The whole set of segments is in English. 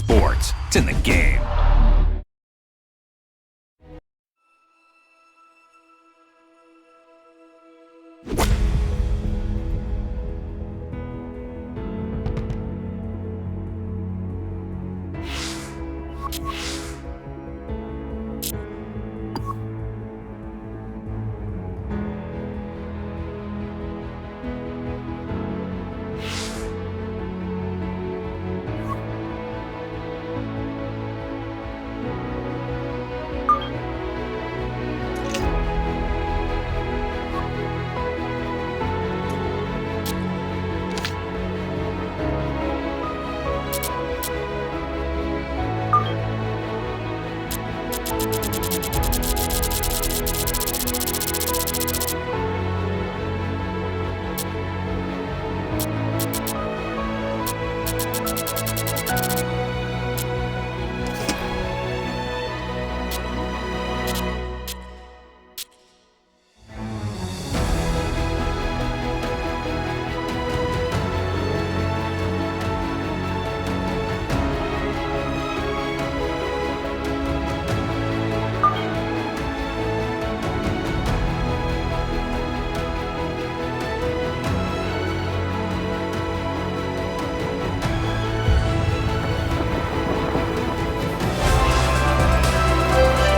sports. It's in the game.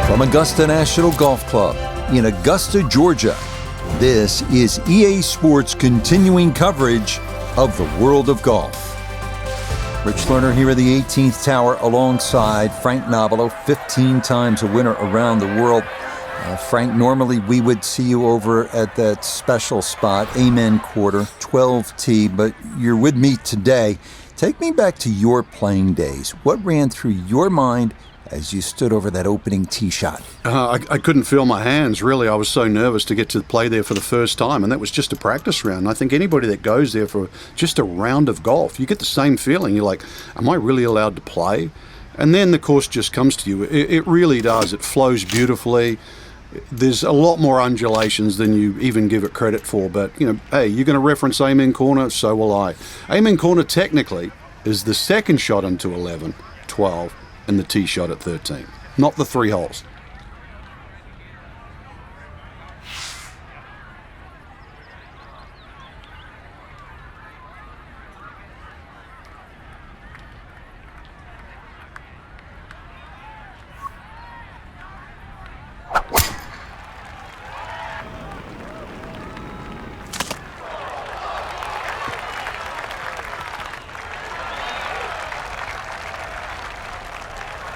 From Augusta National Golf Club in Augusta, Georgia, this is EA Sports' continuing coverage of the world of golf. Rich Lerner here at the 18th Tower alongside Frank Nobilo, 15 times a winner around the world. Frank, normally we would see you over at that special spot, Amen Quarter, 12T, but you're with me today. Take me back to your playing days. What ran through your mind as you stood over that opening tee shot? I couldn't feel my hands, really. I was so nervous to get to play there for the first time, and that was just a practice round. I think anybody that goes there for just a round of golf, you get the same feeling. You're like, am I really allowed to play? And then the course just comes to you. It really does. It flows beautifully. There's a lot more undulations than you even give it credit for, but, hey, you're going to reference Amen Corner, so will I. Amen Corner technically is the second shot into 11, 12, and the tee shot at 13, not the 3 holes.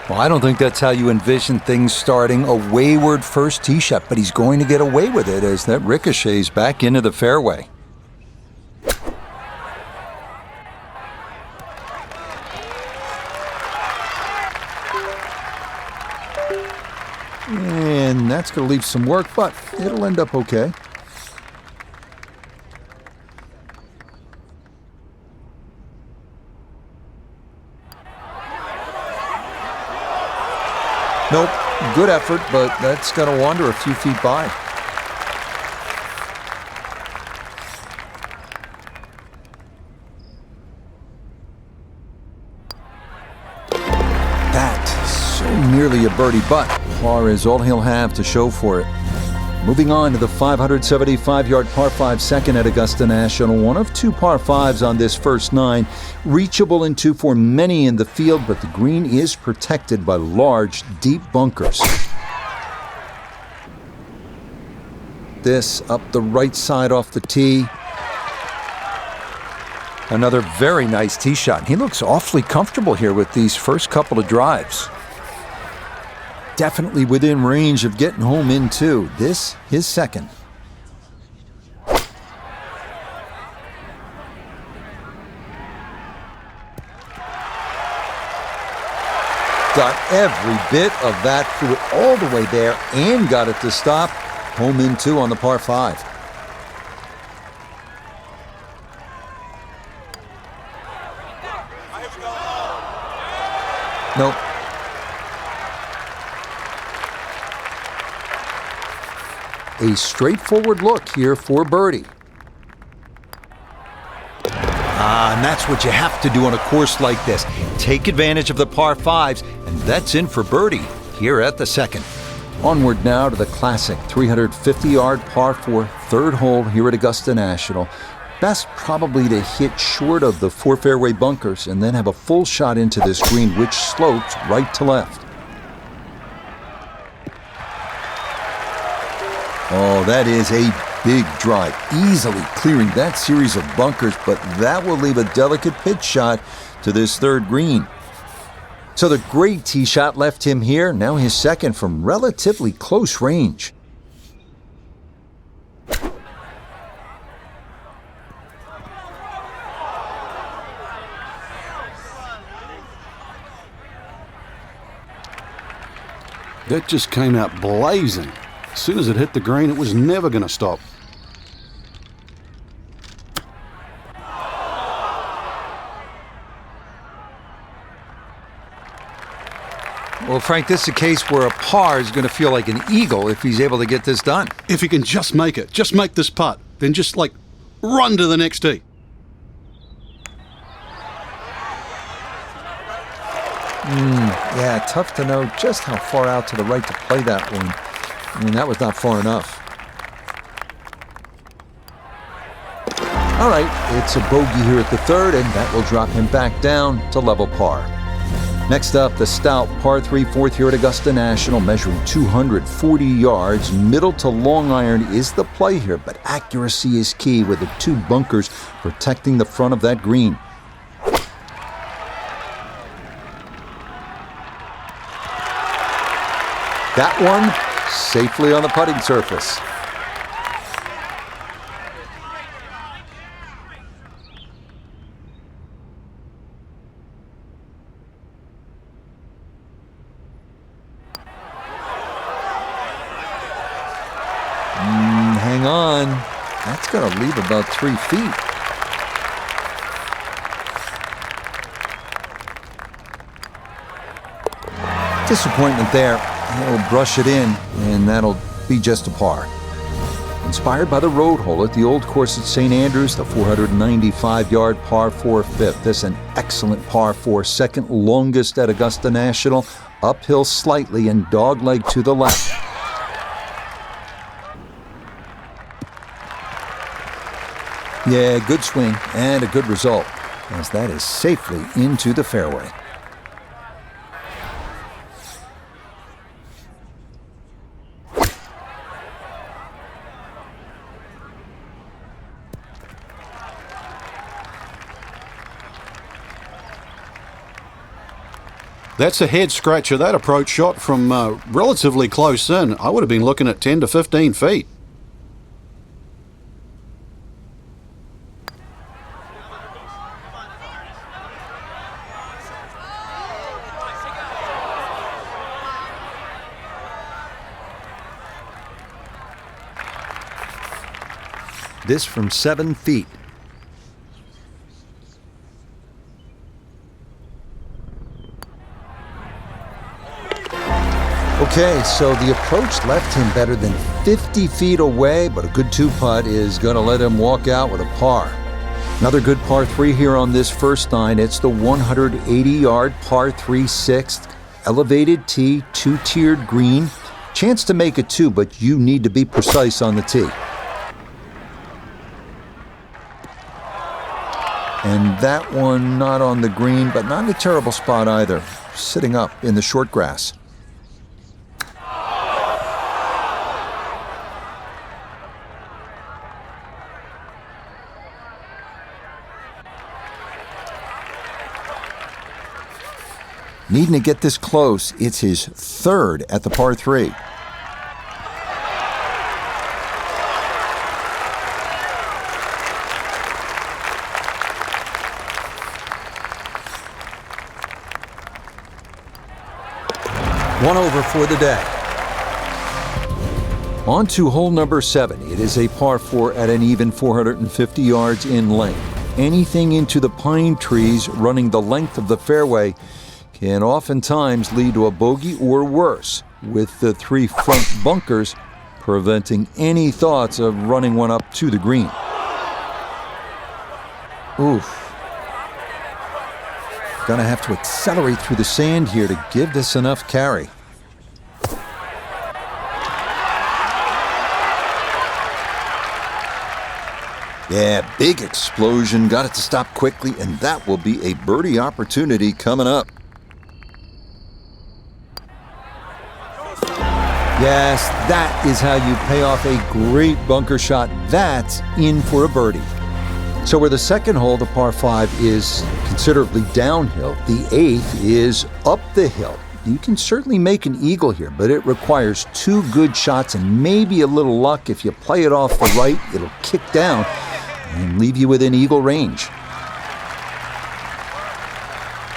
Well, I don't think that's how you envision things starting. A wayward first tee shot, but he's going to get away with it as that ricochets back into the fairway. And that's going to leave some work, but it'll end up okay. Nope, good effort, but that's got to wander a few feet by. That so nearly a birdie, but par is all he'll have to show for it. Moving on to the 575-yard par 5 second at Augusta National. One of 2 par 5s on this first 9. Reachable in 2 for many in the field, but the green is protected by large, deep bunkers. This up the right side off the tee. Another very nice tee shot. He looks awfully comfortable here with these first couple of drives. Definitely within range of getting home in two. This, his second. Got every bit of that, threw it all the way there and got it to stop. Home in two on the par 5. Nope. A straightforward look here for birdie. And that's what you have to do on a course like this. Take advantage of the par fives, and that's in for birdie here at the second. Onward now to the classic 350-yard par 4 third hole here at Augusta National. Best probably to hit short of the 4 fairway bunkers and then have a full shot into this green, which slopes right to left. Oh, that is a big drive, easily clearing that series of bunkers, but that will leave a delicate pitch shot to this third green. So the great tee shot left him here, now his second from relatively close range. That just came out blazing. As soon as it hit the green, it was never going to stop. Well, Frank, this is a case where a par is going to feel like an eagle if he's able to get this done. If he can just make it, just make this putt, then just run to the next tee. Yeah, tough to know just how far out to the right to play that one. I mean, that was not far enough. All right, it's a bogey here at the third, and that will drop him back down to level par. Next up, the stout par 3 fourth here at Augusta National, measuring 240 yards. Middle to long iron is the play here, but accuracy is key with the 2 bunkers protecting the front of that green. That one safely on the putting surface. Hang on. That's going to leave about 3 feet. Disappointment there. He'll brush it in, and that'll be just a par. Inspired by the road hole at the old course at St. Andrews, the 495-yard par 4 fifth. This an excellent par 4, second longest at Augusta National. Uphill slightly and dogleg to the left. Yeah, good swing and a good result, as that is safely into the fairway. That's a head scratcher. That approach shot from relatively close in. I would have been looking at 10 to 15 feet. This from 7 feet. Okay, so the approach left him better than 50 feet away, but a good 2-putt is going to let him walk out with a par. Another good par 3 here on this first nine. It's the 180-yard par 3 sixth. Elevated tee, 2-tiered green. Chance to make it 2, but you need to be precise on the tee. And that one not on the green, but not in a terrible spot either. Sitting up in the short grass. Needing to get this close, it's his third at the par 3. One over for the day. On to hole number 7. It is a par 4 at an even 450 yards in length. Anything into the pine trees running the length of the fairway can oftentimes lead to a bogey or worse, with the 3 front bunkers preventing any thoughts of running one up to the green. Oof, Gonna have to accelerate through the sand here to give this enough carry. Yeah, big explosion. Got it to stop quickly, and that will be a birdie opportunity coming up. Yes, that is how you pay off a great bunker shot. That's in for a birdie. So where the second hole, the par 5, is considerably downhill, the 8th is up the hill. You can certainly make an eagle here, but it requires 2 good shots and maybe a little luck. If you play it off the right, it'll kick down and leave you within eagle range.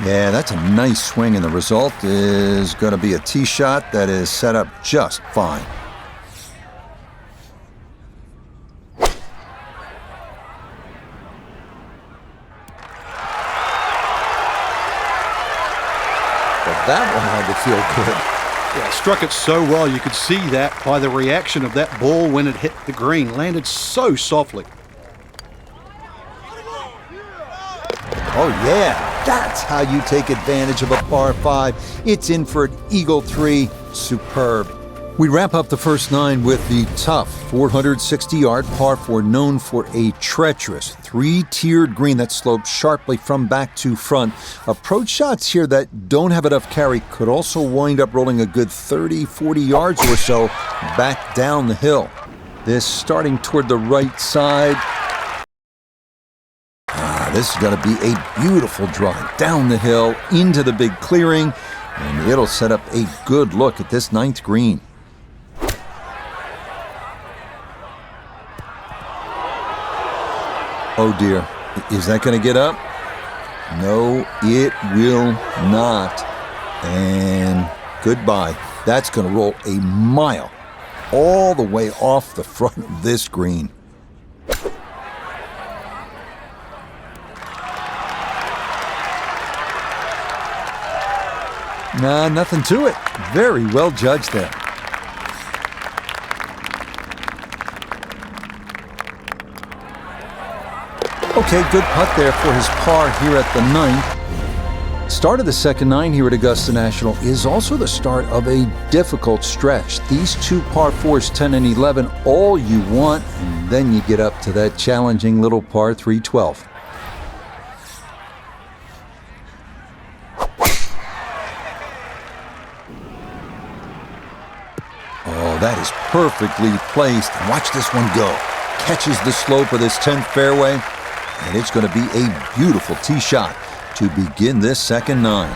Yeah, that's a nice swing, and the result is going to be a tee shot that is set up just fine. That one had to feel good. Yeah, struck it so well. You could see that by the reaction of that ball when it hit the green. Landed so softly. Oh, yeah. That's how you take advantage of a par 5. It's in for an eagle 3. Superb. We wrap up the first 9 with the tough 460-yard par 4, known for a treacherous 3-tiered green that slopes sharply from back to front. Approach shots here that don't have enough carry could also wind up rolling a good 30, 40 yards or so back down the hill. This starting toward the right side. This is going to be a beautiful drive down the hill into the big clearing, and it'll set up a good look at this 9th green. Oh dear, is that going to get up? No, it will not. And goodbye. That's going to roll a mile all the way off the front of this green. Nah, nothing to it. Very well judged there. Okay, good putt there for his par here at the 9th. Start of the second 9 here at Augusta National is also the start of a difficult stretch. These 2 par 4s, 10 and 11, all you want, and then you get up to that challenging little par 3, 12. Oh, that is perfectly placed. Watch this one go. Catches the slope of this 10th fairway. And it's going to be a beautiful tee shot to begin this second 9.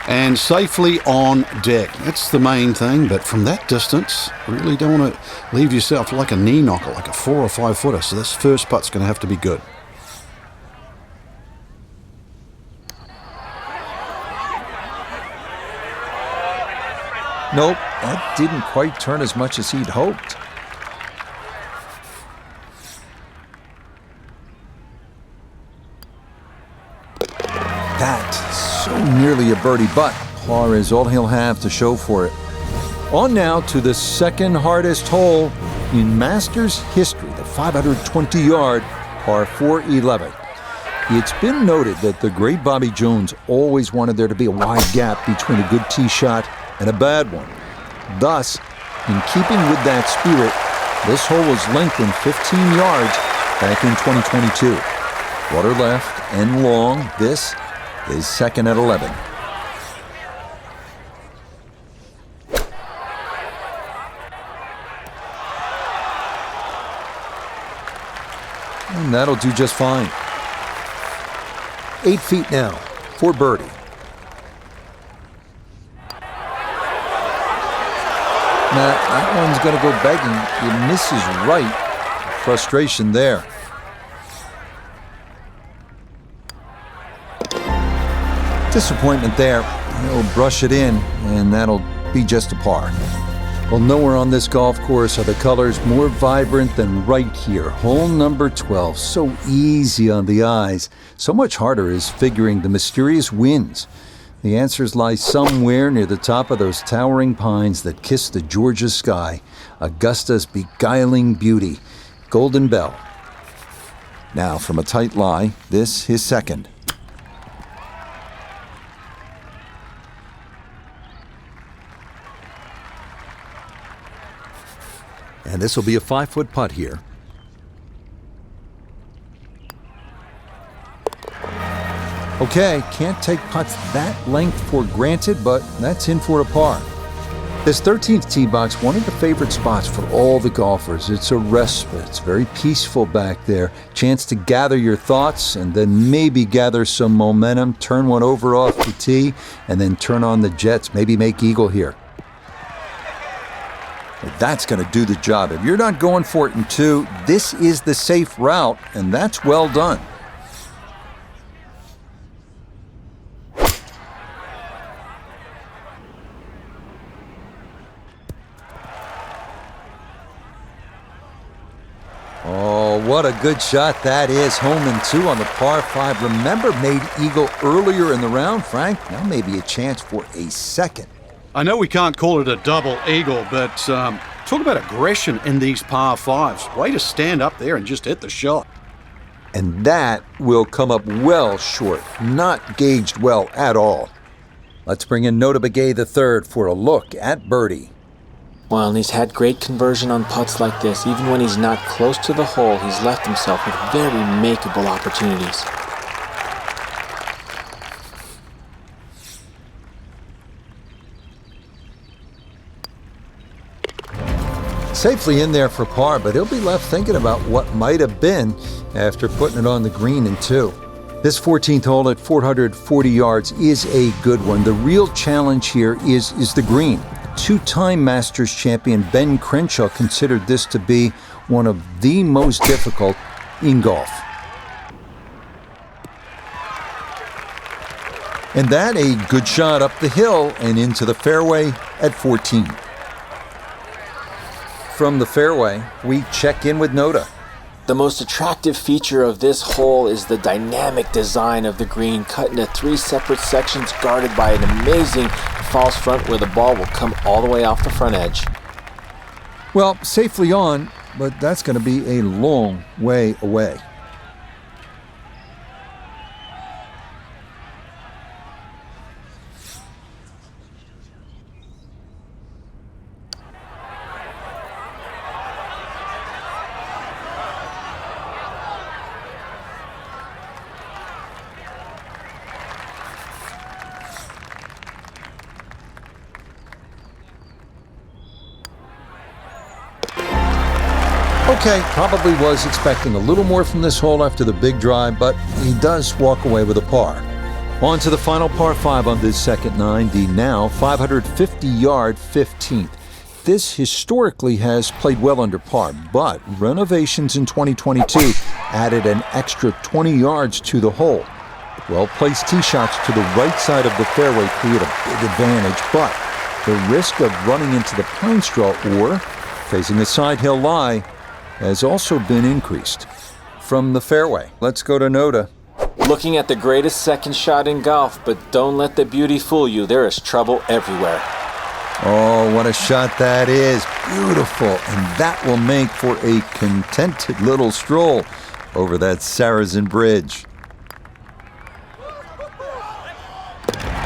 And safely on deck. That's the main thing, but from that distance, really don't want to leave yourself like a knee knocker, like a 4 or 5 footer. So this first putt's going to have to be good. Nope, that didn't quite turn as much as he'd hoped. That, so nearly a birdie, but par is all he'll have to show for it. On now to the second hardest hole in Masters history, the 520-yard par 4-11. It's been noted that the great Bobby Jones always wanted there to be a wide gap between a good tee shot and a bad one. Thus, in keeping with that spirit, this hole was lengthened 15 yards back in 2022. Water left and long. This is second at 11. And that'll do just fine. 8 feet now for birdie. Now, that one's going to go begging. It misses right. Frustration there. Disappointment there. He'll brush it in, and that'll be just a par. Well, nowhere on this golf course are the colors more vibrant than right here. Hole number 12. So easy on the eyes. So much harder is figuring the mysterious winds. The answers lie somewhere near the top of those towering pines that kiss the Georgia sky. Augusta's beguiling beauty. Golden Bell. Now, from a tight lie, this his second. And this will be a 5-foot putt here. Okay, can't take putts that length for granted, but that's in for a par. This 13th tee box, one of the favorite spots for all the golfers. It's a respite. It's very peaceful back there. Chance to gather your thoughts and then maybe gather some momentum, turn one over off the tee, and then turn on the jets, maybe make eagle here. That's going to do the job. If you're not going for it in 2, this is the safe route, and that's well done. Oh, what a good shot that is. Home in 2 on the par 5. Remember, made eagle earlier in the round, Frank. Now maybe a chance for a second. I know we can't call it a double eagle, but talk about aggression in these par 5s. Way to stand up there and just hit the shot. And that will come up well short, not gauged well at all. Let's bring in Nota Begay III for a look at birdie. Well, and he's had great conversion on putts like this. Even when he's not close to the hole, he's left himself with very makeable opportunities. Safely in there for par, but he'll be left thinking about what might have been after putting it on the green in 2. This 14th hole at 440 yards is a good one. The real challenge here is the green. 2-time Masters champion Ben Crenshaw considered this to be one of the most difficult in golf. And that a good shot up the hill and into the fairway at 14. From the fairway, we check in with Nota. The most attractive feature of this hole is the dynamic design of the green, cut into 3 separate sections guarded by an amazing false front where the ball will come all the way off the front edge. Well, safely on, but that's going to be a long way away. Okay, probably was expecting a little more from this hole after the big drive, but he does walk away with a par. On to the final par 5 on this second 9, the now 550-yard 15th. This historically has played well under par, but renovations in 2022 added an extra 20 yards to the hole. Well-placed tee shots to the right side of the fairway create a big advantage, but the risk of running into the pine straw or facing a side hill lie has also been increased. From the fairway, let's go to Nota. Looking at the greatest second shot in golf, but don't let the beauty fool you. There is trouble everywhere. Oh, what a shot that is. Beautiful. And that will make for a contented little stroll over that Saracen Bridge.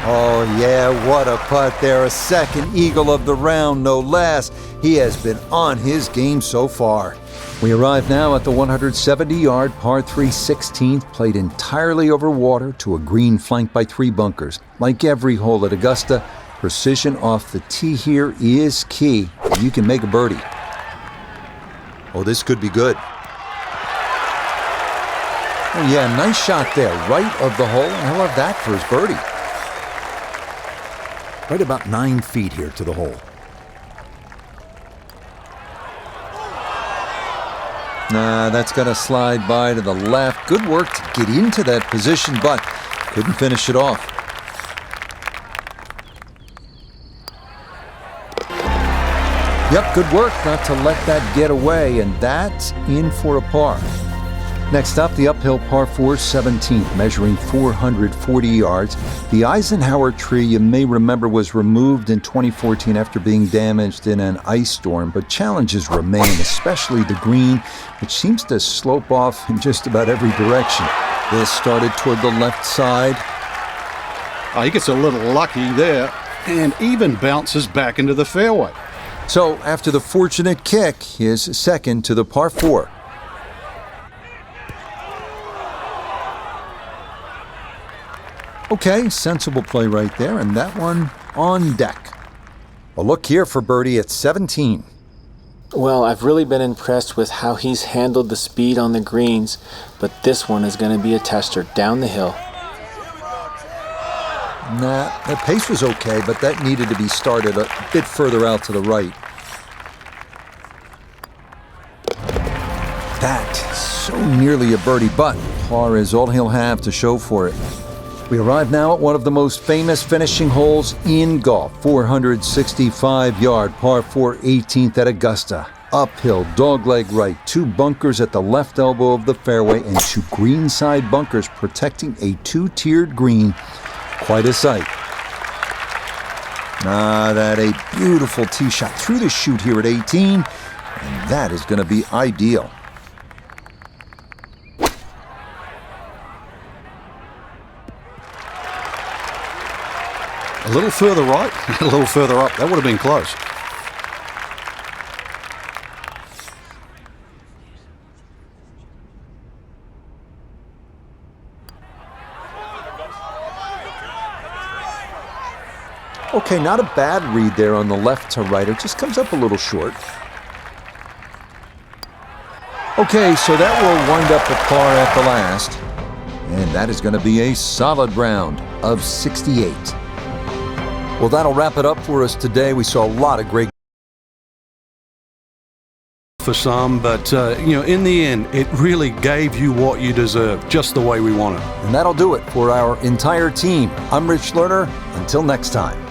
Oh, yeah, what a putt there. A second eagle of the round, no less. He has been on his game so far. We arrive now at the 170-yard par 3 16th, played entirely over water to a green flanked by 3 bunkers. Like every hole at Augusta, precision off the tee here is key. You can make a birdie. Oh, this could be good. Oh, yeah, nice shot there, right of the hole. I love that for his birdie. Right about 9 feet here to the hole. Nah, that's going to slide by to the left. Good work to get into that position, but couldn't finish it off. Yep, good work not to let that get away, and that's in for a par. Next up, the uphill par 4 17th, measuring 440 yards. The Eisenhower tree, you may remember, was removed in 2014 after being damaged in an ice storm, but challenges remain, especially the green, which seems to slope off in just about every direction. This started toward the left side. He gets a little lucky there and even bounces back into the fairway. So after the fortunate kick, his second to the par 4. Okay, sensible play right there, and that one on deck. A look here for birdie at 17. Well, I've really been impressed with how he's handled the speed on the greens, but this one is going to be a tester down the hill. Nah, the pace was okay, but that needed to be started a bit further out to the right. That so nearly a birdie, but par is all he'll have to show for it. We arrive now at one of the most famous finishing holes in golf, 465-yard par 4 18th at Augusta. Uphill, dogleg right, 2 bunkers at the left elbow of the fairway and 2 greenside bunkers protecting a 2-tiered green. Quite a sight. That a beautiful tee shot through the chute here at 18, and that is going to be ideal. A little further right, a little further up. That would have been close. Okay, not a bad read there on the left to right. It just comes up a little short. Okay, so that will wind up the par at the last. And that is going to be a solid round of 68. Well, that'll wrap it up for us today. We saw a lot of great For some, but in the end, it really gave you what you deserve, just the way we want it. and that'll do it for our entire team. I'm Rich Lerner. Until next time.